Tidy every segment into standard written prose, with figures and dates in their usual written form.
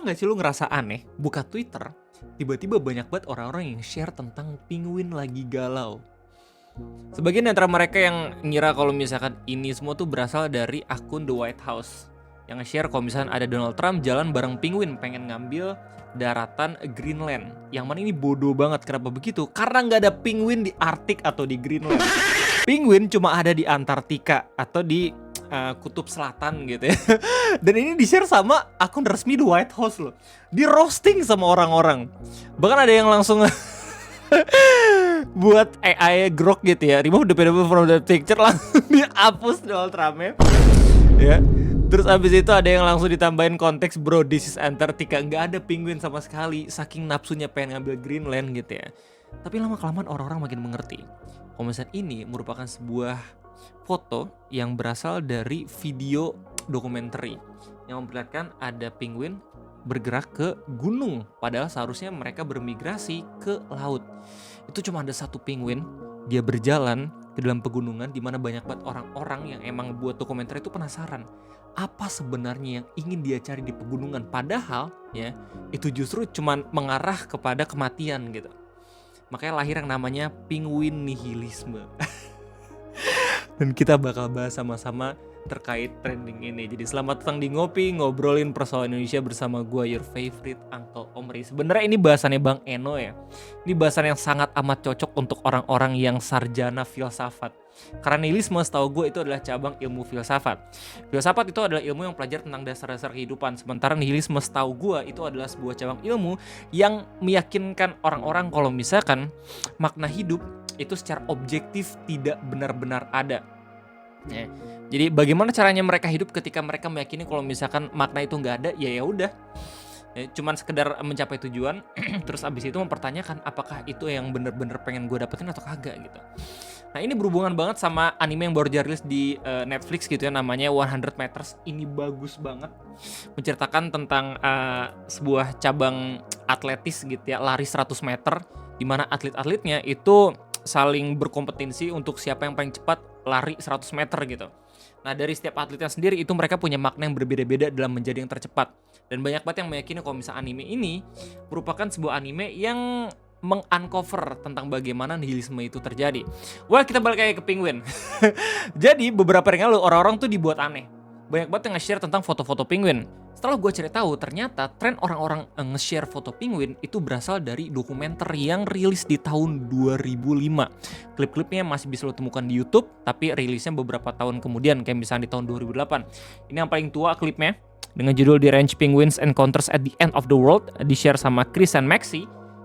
nggak sih lu ngerasa aneh buka Twitter, tiba-tiba banyak banget orang-orang yang share tentang penguin lagi galau. Sebagian antara mereka yang ngira kalau misalkan ini semua tuh berasal dari akun The White House yang nge-share kalau misalkan ada Donald Trump jalan bareng penguin pengen ngambil daratan Greenland. Yang mana ini bodoh banget. Kenapa begitu? Karena nggak ada penguin di Arktik atau di Greenland. Penguin cuma ada di Antartika atau di kutub selatan gitu ya. Dan ini di-share sama akun resmi The White House loh. Di roasting sama orang-orang. Bahkan ada yang langsung buat AI grok gitu ya, remove the pedophile from the picture, langsung dihapus Donald Trump-nya ya. Terus abis itu ada yang langsung ditambahin konteks, bro this is Antartika, nggak ada penguin sama sekali, saking nafsunya pengen ngambil Greenland gitu ya. Tapi lama kelamaan orang-orang makin mengerti kalau misalnya ini merupakan sebuah foto yang berasal dari video dokumenter yang memperlihatkan ada penguin bergerak ke gunung, padahal seharusnya mereka bermigrasi ke laut. Itu cuma ada satu penguin, dia berjalan ke dalam pegunungan di mana banyak banget orang-orang yang emang buat dokumenter itu penasaran apa sebenarnya yang ingin dia cari di pegunungan, padahal ya itu justru cuma mengarah kepada kematian gitu. Makanya lahir yang namanya penguin nihilisme. Dan kita bakal bahas sama-sama terkait trending ini. Jadi selamat datang di Ngopi, ngobrolin persoalan Indonesia bersama gue, your favorite Uncle Omri. Sebenarnya ini bahasannya Bang Eno ya. Ini bahasan yang sangat amat cocok untuk orang-orang yang sarjana filsafat. Karena nihilisme setahu gue itu adalah cabang ilmu filsafat. Filsafat itu adalah ilmu yang belajar tentang dasar-dasar kehidupan. Sementara nihilisme setahu gue itu adalah sebuah cabang ilmu yang meyakinkan orang-orang kalau misalkan makna hidup itu secara objektif tidak benar-benar ada. Ya. Jadi bagaimana caranya mereka hidup ketika mereka meyakini kalau misalkan makna itu nggak ada, ya udah, cuman sekedar mencapai tujuan, terus abis itu mempertanyakan apakah itu yang bener-bener pengen gue dapetin atau kagak gitu. Nah ini berhubungan banget sama anime yang baru rilis di Netflix gitu ya, namanya 100 Meters. Ini bagus banget, menceritakan tentang sebuah cabang atletis gitu ya, lari 100 meter, di mana atlet-atletnya itu saling berkompetensi untuk siapa yang paling cepat lari 100 meter gitu. Nah dari setiap atletnya sendiri itu mereka punya makna yang berbeda-beda dalam menjadi yang tercepat. Dan banyak banget yang meyakini kalau misalnya anime ini merupakan sebuah anime yang meng-uncover tentang bagaimana nihilisme itu terjadi. Well, kita balik kayak ke penguin. Jadi beberapa hari lalu orang-orang tuh dibuat aneh. Banyak banget yang nge-share tentang foto-foto penguin. Setelah gue cari tahu, ternyata tren orang-orang nge-share foto penguin itu berasal dari dokumenter yang rilis di tahun 2005. Klip-klipnya masih bisa lo temukan di YouTube, tapi rilisnya beberapa tahun kemudian, kayak misalnya di tahun 2008. Ini yang paling tua klipnya, dengan judul The Ranch Penguins Encounters at the End of the World, di-share sama Chris and Maxi.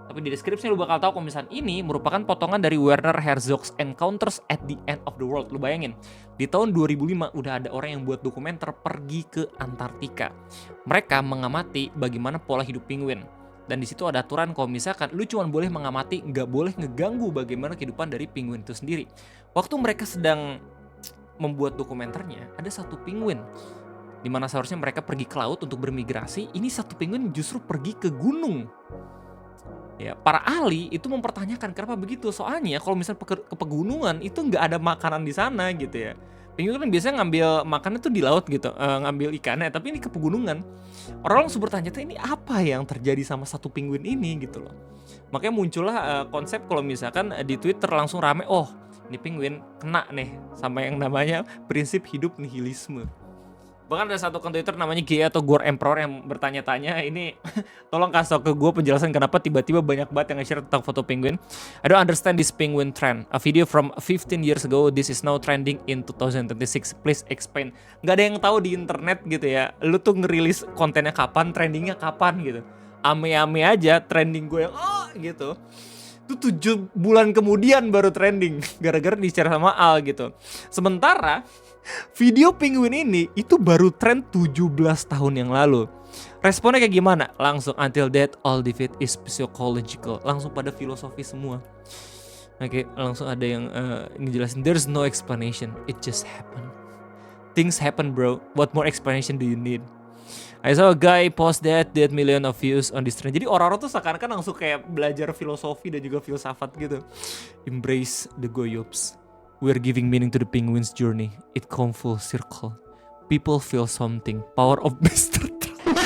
Tapi di deskripsinya lu bakal tahu kalau misalnya ini merupakan potongan dari Werner Herzog's Encounters at the End of the World. Lu bayangin, di tahun 2005 udah ada orang yang buat dokumenter pergi ke Antartika. Mereka mengamati bagaimana pola hidup penguin. Dan di situ ada aturan kalau misalkan lu cuma boleh mengamati, nggak boleh ngeganggu bagaimana kehidupan dari penguin itu sendiri. Waktu mereka sedang membuat dokumenternya, ada satu penguin di mana seharusnya mereka pergi ke laut untuk bermigrasi. Ini satu penguin justru pergi ke gunung. Ya, para ahli itu mempertanyakan kenapa begitu. Soalnya kalau misalnya ke pegunungan itu nggak ada makanan di sana gitu ya. Penguin kan biasanya ngambil makanan itu di laut gitu, ngambil ikannya. Tapi ini ke pegunungan. Orang langsung bertanya, ini apa yang terjadi sama satu penguin ini gitu loh. Makanya muncullah konsep kalau misalkan di Twitter langsung rame, oh ini penguin kena nih sama yang namanya prinsip hidup nihilisme. Bahkan ada satu akun Twitter namanya G atau Gore Emperor yang bertanya-tanya, ini tolong kasih ke gue penjelasan kenapa tiba-tiba banyak banget yang nge-share tentang foto penguin. I don't understand this penguin trend. A video from 15 years ago, this is now trending in 2026. Please explain. Gak ada yang tahu di internet gitu ya. Lu tuh ngerilis kontennya kapan, trendingnya kapan gitu. Ame-ame aja trending gue yang gitu. Itu 7 bulan kemudian baru trending gara-gara di-share sama Al gitu. Sementara video penguin ini itu baru tren 17 tahun yang lalu. Responnya kayak gimana? Langsung until death all defeat is psychological. Langsung pada filosofi semua. Oke, langsung ada yang ngejelasin there's no explanation, it just happen. Things happen bro, what more explanation do you need? I saw a guy post that million of views on this trend. Jadi orang-orang tuh seakan-akan langsung kayak belajar filosofi dan juga filsafat gitu. Embrace the goyops. We're giving meaning to the penguin's journey. It come full circle. People feel something. Power of Mr. Trump.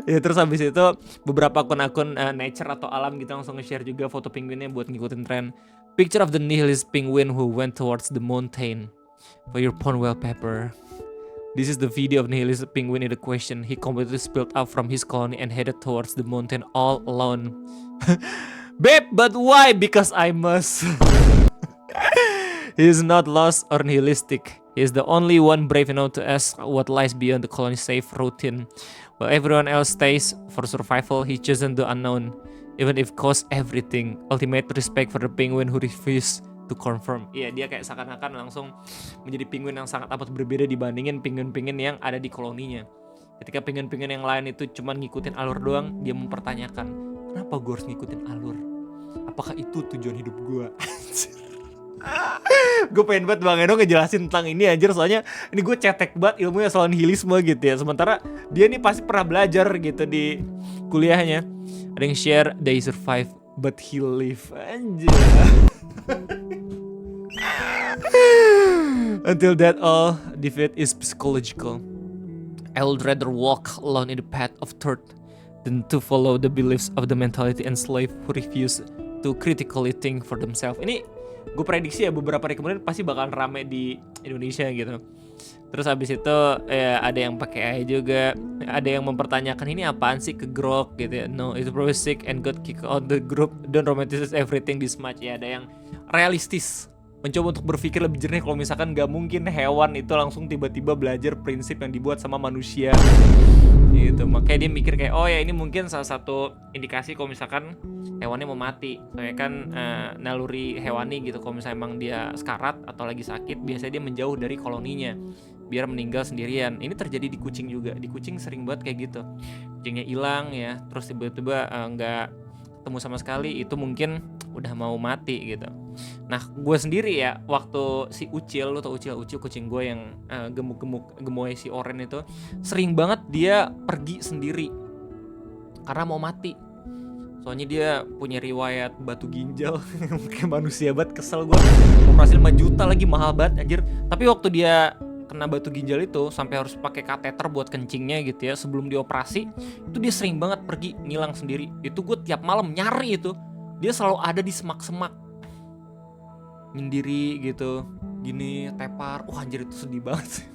Ya terus habis itu beberapa akun-akun nature atau alam gitu langsung nge-share juga foto penguinnya buat ngikutin tren. Picture of the nihilist penguin who went towards the mountain for your pond wallpaper. This is the video of nihilist penguin in the question. He completely spilled out from his colony and headed towards the mountain all alone. Babe, but why? Because I must. He is not lost or nihilistic. He is the only one brave enough to ask what lies beyond the colony's safe routine. While everyone else stays for survival, he chosen the unknown, even if cost everything. Ultimate respect for the penguin who refused to confirm. Iya, dia kayak seakan-akan langsung menjadi penguin yang sangat amat berbeda dibandingin penguin-penguin yang ada di koloninya. Ketika penguin-penguin yang lain itu cuma ngikutin alur doang, dia mempertanyakan, kenapa gue harus ngikutin alur? Apakah itu tujuan hidup gue? Gue pengen banget Bang Eno ngejelasin tentang ini anjir, soalnya ini gue cetek banget ilmunya soal nihilisme gitu ya. Sementara dia nih pasti pernah belajar gitu di kuliahnya. Ada yang share, they survive but he live. Anjir. Until that all defeat is psychological. I would rather walk alone in the path of truth than to follow the beliefs of the mentality enslaved who refuse to critically think for themselves. Ini gue prediksi ya beberapa hari kemudian pasti bakalan rame di Indonesia gitu. Terus habis itu ya ada yang pakai AI juga, ada yang mempertanyakan ini apaan sih ke Grok gitu ya. No, it's probably sick and got kicked out the group. Don't romanticize everything this much. Ya ada yang realistis, mencoba untuk berpikir lebih jernih kalau misalkan gak mungkin hewan itu langsung tiba-tiba belajar prinsip yang dibuat sama manusia gitu. Makanya dia mikir kayak oh ya ini mungkin salah satu indikasi kalau misalkan hewannya mau mati. Soalnya kan naluri hewani gitu, kalau misalnya emang dia sekarat atau lagi sakit biasanya dia menjauh dari koloninya biar meninggal sendirian. Ini terjadi di kucing juga. Di kucing sering banget kayak gitu, kucingnya hilang ya, terus tiba-tiba nggak ketemu sama sekali, itu mungkin udah mau mati gitu. Nah gue sendiri ya, waktu si Ucil, lo tau Ucil kucing gue yang gemuk-gemuk gemoy si Oren itu, sering banget dia pergi sendiri karena mau mati. Soalnya dia punya riwayat batu ginjal. Kayak manusia banget, kesel gue. Operasi 5 juta lagi, mahal banget anjir. Tapi waktu dia kena batu ginjal itu sampai harus pakai kateter buat kencingnya gitu ya sebelum dioperasi, itu dia sering banget pergi ngilang sendiri. Itu gue tiap malam nyari itu, dia selalu ada di semak-semak nyendiri gitu, gini tepar. Wah anjir itu sedih banget sih.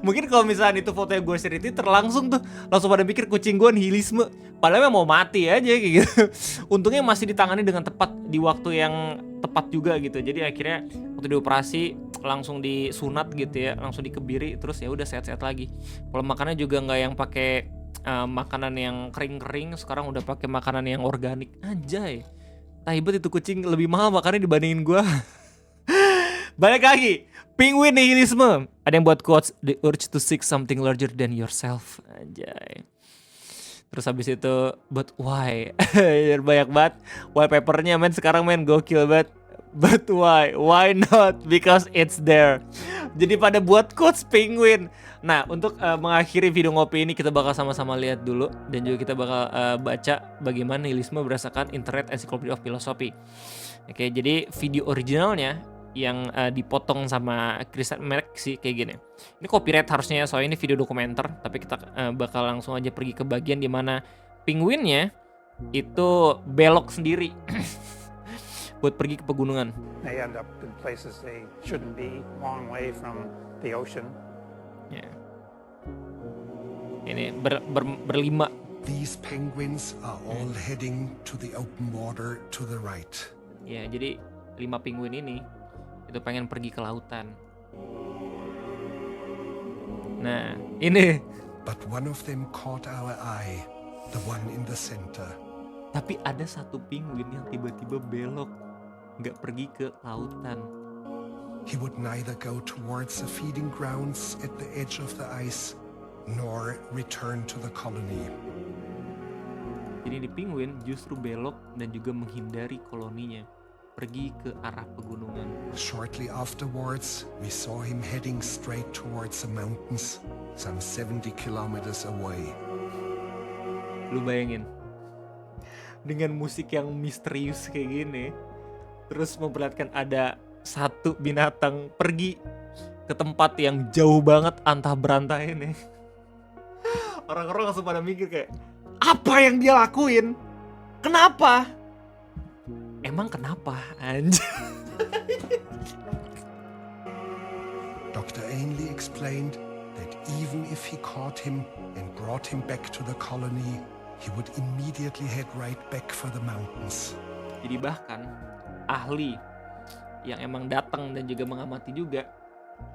Mungkin kalau misalnya itu fotonya gue share itu terlangsung tuh langsung pada pikir kucing gue nihilisme, padahal memang mau mati aja kayak gitu. Untungnya masih ditangani dengan tepat di waktu yang tepat juga gitu. Jadi akhirnya waktu dioperasi langsung disunat gitu ya, langsung dikebiri, terus ya udah sehat-sehat lagi. Pola makannya juga nggak yang pakai makanan yang kering-kering, sekarang udah pakai makanan yang organik. Anjay, taibet itu kucing lebih mahal makannya dibandingin gue. Balik lagi, penguin nihilisme. Ada yang buat quotes, the urge to seek something larger than yourself. Anjay. Terus habis itu, but why? Banyak banget wallpapernya men sekarang men, gokil banget. But why? Why not? Because it's there. Jadi pada buat quotes penguin. Nah untuk mengakhiri video ngopi ini kita bakal sama-sama lihat dulu, dan juga kita bakal baca bagaimana nihilisme berdasarkan Internet Encyclopedia of Philosophy. Oke, jadi video originalnya yang dipotong sama Christian Merck sih kayak gini. Ini copyright harusnya ya, soalnya ini video dokumenter. Tapi kita bakal langsung aja pergi ke bagian dimana penguinnya itu belok sendiri buat pergi ke pegunungan. They end up in places they shouldn't be, long way from the ocean. Ya. Ini berlima. These penguins are all heading to the open water to the right. Ya, jadi 5 penguin ini itu pengen pergi ke lautan. Nah, ini. But one of them caught our eye, the one in the center. Tapi ada satu penguin yang tiba-tiba belok, nggak pergi ke lautan. He would neither go towards the feeding grounds at the edge of the ice, nor return to the colony. Jadi di penguin justru belok dan juga menghindari koloninya, pergi ke arah pegunungan. Shortly afterwards, we saw him heading straight towards the mountains, some 70 kilometers away. Lu bayangin, dengan musik yang misterius kayak gini, terus memperlihatkan ada satu binatang pergi ke tempat yang jauh banget antah berantah ini. Orang-orang langsung pada mikir kayak, apa yang dia lakuin? Kenapa? Emang kenapa? Anjir. Dr. Ainley explained that even if he caught him and brought him back to the colony, he would immediately head right back for the mountains. Jadi bahkan ahli yang emang datang dan juga mengamati juga,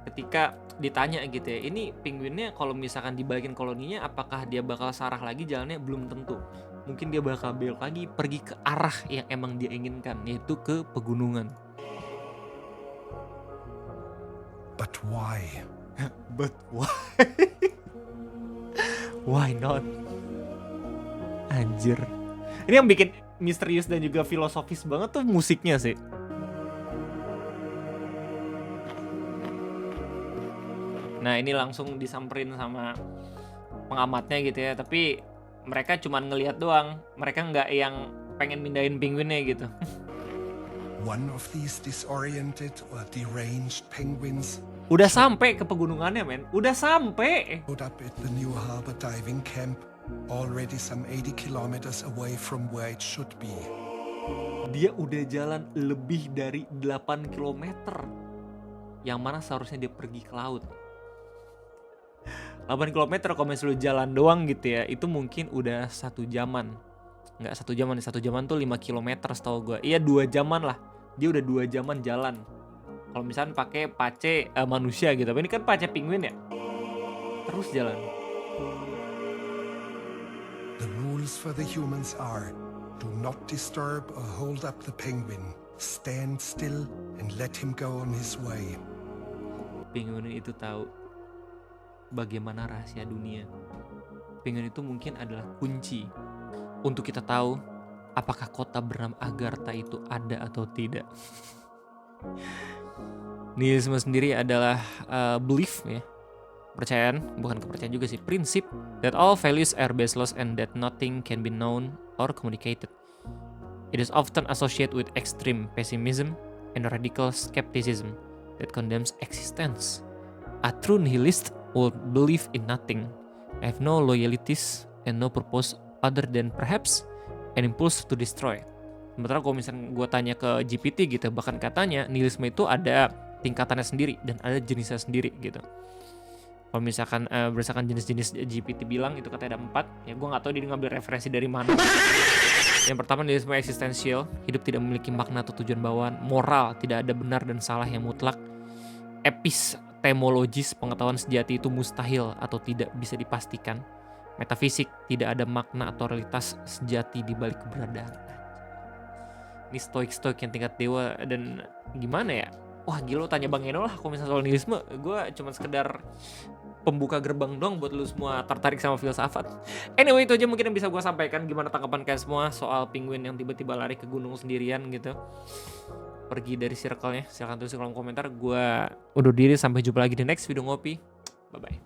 ketika ditanya gitu ya, ini penguinnya kalau misalkan dibalikin koloninya, apakah dia bakal sarah lagi jalannya? Belum tentu. Mungkin dia bakal belok lagi pergi ke arah yang emang dia inginkan, yaitu ke pegunungan. But why? But why? Why not? Anjir. Ini yang bikin misterius dan juga filosofis banget tuh musiknya sih. Nah ini langsung disamperin sama pengamatnya gitu ya, tapi mereka cuma ngelihat doang, mereka nggak yang pengen mindahin penguinnya gitu. One of these disoriented or deranged penguins Udah sampai ke pegunungannya men, udah sampai. showed up at the New Harbor diving camp, already some 80 kilometers away from where it should be. Dia udah jalan lebih dari 8 kilometer, yang mana seharusnya dia pergi ke laut. 8 km kalau misalnya lu jalan doang gitu ya, itu mungkin udah 1 jaman. Nggak 1 jaman, 1 jaman tuh 5 km setahu gue. Iya 2 jaman lah, dia udah 2 jaman jalan. Kalau misalnya pakai pace manusia gitu, tapi ini kan pace penguin ya. Terus jalan. The rules for the humans are: do not disturb or hold up the penguin. Stand still and let him go on his way. Penguin itu tahu bagaimana rahasia dunia. Penguin itu mungkin adalah kunci untuk kita tahu apakah kota bernama Agartha itu ada atau tidak. Nihilisme sendiri adalah belief ya, kepercayaan, bukan kepercayaan juga sih, prinsip that all values are baseless and that nothing can be known or communicated. It is often associated with extreme pessimism and radical skepticism that condemns existence. A true nihilist would believe in nothing, have no loyalties, and no purpose other than perhaps an impulse to destroy. Sementara kalau misalnya gue tanya ke GPT gitu, bahkan katanya nihilisme itu ada tingkatannya sendiri dan ada jenisnya sendiri gitu. Kalau misalkan berdasarkan jenis-jenis GPT bilang itu katanya ada 4, ya gue nggak tahu dia ngambil referensi dari mana. Yang pertama nihilisme eksistensial, hidup tidak memiliki makna atau tujuan bawaan, moral, tidak ada benar dan salah yang mutlak, epistemologis, pengetahuan sejati itu mustahil atau tidak bisa dipastikan, metafisik, tidak ada makna atau realitas sejati di balik keberadaan. Ini stoik-stoik yang tingkat dewa dan gimana ya? Wah gila, tanya Bang Eno lah kalau misalnya soal nihilisme. Gue cuma sekedar pembuka gerbang dong buat lu semua tertarik sama filsafat. Anyway itu aja mungkin yang bisa gue sampaikan. Gimana tanggapan kalian semua soal penguin yang tiba-tiba lari ke gunung sendirian gitu, pergi dari circle-nya? Silahkan tulis di kolom komentar. Gue undur diri, sampai jumpa lagi di next video ngopi. Bye bye.